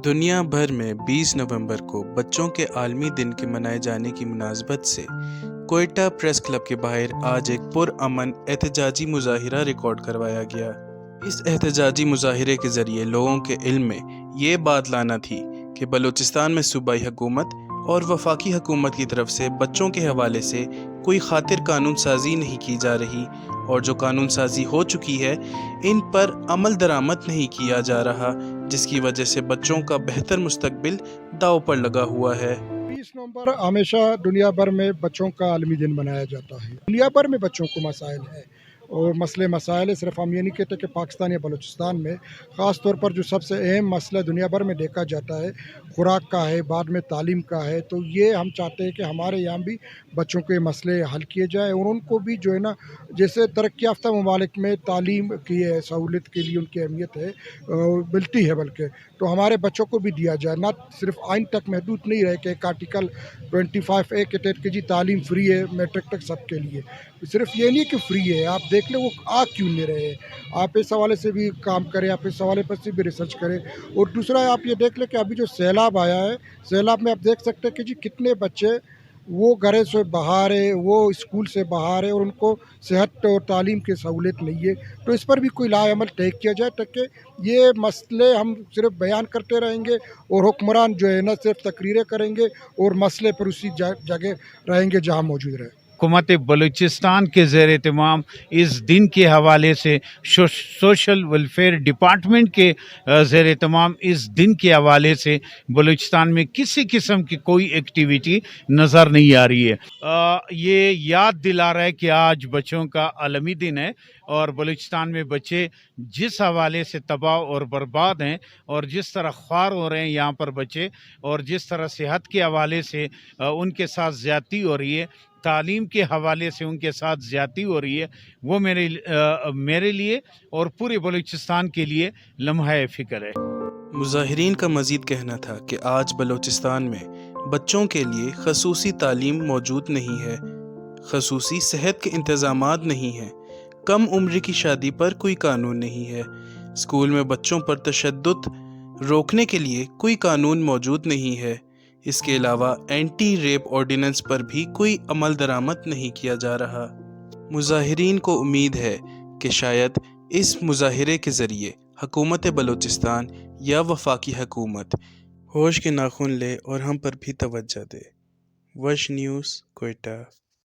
دنیا بھر میں 20 نومبر کو بچوں کے عالمی دن کے منائے جانے کی مناسبت سے کوئٹہ پریس کلب کے باہر آج ایک پرامن احتجاجی مظاہرہ ریکارڈ کروایا گیا۔ اس احتجاجی مظاہرے کے ذریعے لوگوں کے علم میں یہ بات لانا تھی کہ بلوچستان میں صوبائی حکومت اور وفاقی حکومت کی طرف سے بچوں کے حوالے سے کوئی خاطر قانون سازی نہیں کی جا رہی، اور جو قانون سازی ہو چکی ہے ان پر عمل درآمد نہیں کیا جا رہا، جس کی وجہ سے بچوں کا بہتر مستقبل داؤ پر لگا ہوا ہے۔ 20 نومبر ہمیشہ دنیا بھر میں بچوں کا عالمی دن منایا جاتا ہے۔ دنیا بھر میں بچوں کو مسائل ہیں اور مسائل ہے، صرف ہم یہ نہیں کہتے کہ پاکستان یا بلوچستان میں، خاص طور پر جو سب سے اہم مسئلہ دنیا بھر میں دیکھا جاتا ہے خوراک کا ہے، بعد میں تعلیم کا ہے، تو یہ ہم چاہتے ہیں کہ ہمارے یہاں بھی بچوں کے مسئلے حل کیے جائیں اور ان کو بھی جو ہے نا، جیسے ترقی یافتہ ممالک میں تعلیم کی سہولت کے لیے ان کی اہمیت ہے، ملتی ہے، بلکہ تو ہمارے بچوں کو بھی دیا جائے، نہ صرف آئین تک محدود نہیں رہے کہ ایک آرٹیکل 25A کے تحت کہ جی تعلیم فری ہے میٹرک تک سب کے لیے، صرف یہ نہیں کہ فری ہے، آپ دیکھ لیں وہ آ کیوں نہیں رہے، آپ اس حوالے سے بھی کام کریں، آپ اس حوالے پر سے بھی ریسرچ کریں۔ اور دوسرا آپ یہ دیکھ لیں کہ ابھی جو سیلاب آیا ہے، سیلاب میں آپ دیکھ سکتے ہیں کہ جی کتنے بچے وہ گھر سے باہر ہے، وہ اسکول سے باہر ہے اور ان کو صحت اور تعلیم کی سہولت نہیں ہے، تو اس پر بھی کوئی لاء عمل طے کیا جائے تاکہ یہ مسئلے ہم صرف بیان کرتے رہیں گے اور حکمران جو ہے نا صرف تقریریں کریں گے اور مسئلے پر اسی جگہ رہیں گے جہاں موجود رہے۔ حکومت بلوچستان کے زیر اہتمام اس دن کے حوالے سے سوشل ویلفیئر ڈپارٹمنٹ کے زیر اہتمام اس دن کے حوالے سے بلوچستان میں کسی قسم کی کوئی ایکٹیویٹی نظر نہیں آ رہی ہے۔ یہ یاد دلا رہا ہے کہ آج بچوں کا عالمی دن ہے اور بلوچستان میں بچے جس حوالے سے تباہ اور برباد ہیں اور جس طرح خوار ہو رہے ہیں یہاں پر بچے، اور جس طرح صحت کے حوالے سے ان کے ساتھ زیادتی ہو رہی ہے، تعلیم کے حوالے سے ان کے ساتھ زیادتی ہو رہی ہے، وہ میرے لیے اور پورے بلوچستان کے لیے لمحہ فکر ہے۔ مظاہرین کا مزید کہنا تھا کہ آج بلوچستان میں بچوں کے لیے خصوصی تعلیم موجود نہیں ہے، خصوصی صحت کے انتظامات نہیں ہیں، کم عمری کی شادی پر کوئی قانون نہیں ہے، اسکول میں بچوں پر تشدد روکنے کے لیے کوئی قانون موجود نہیں ہے، اس کے علاوہ اینٹی ریپ آرڈیننس پر بھی کوئی عمل درآمد نہیں کیا جا رہا۔ مظاہرین کو امید ہے کہ شاید اس مظاہرے کے ذریعے حکومت بلوچستان یا وفاقی حکومت ہوش کے ناخن لے اور ہم پر بھی توجہ دے۔ وش نیوز، کوئٹہ۔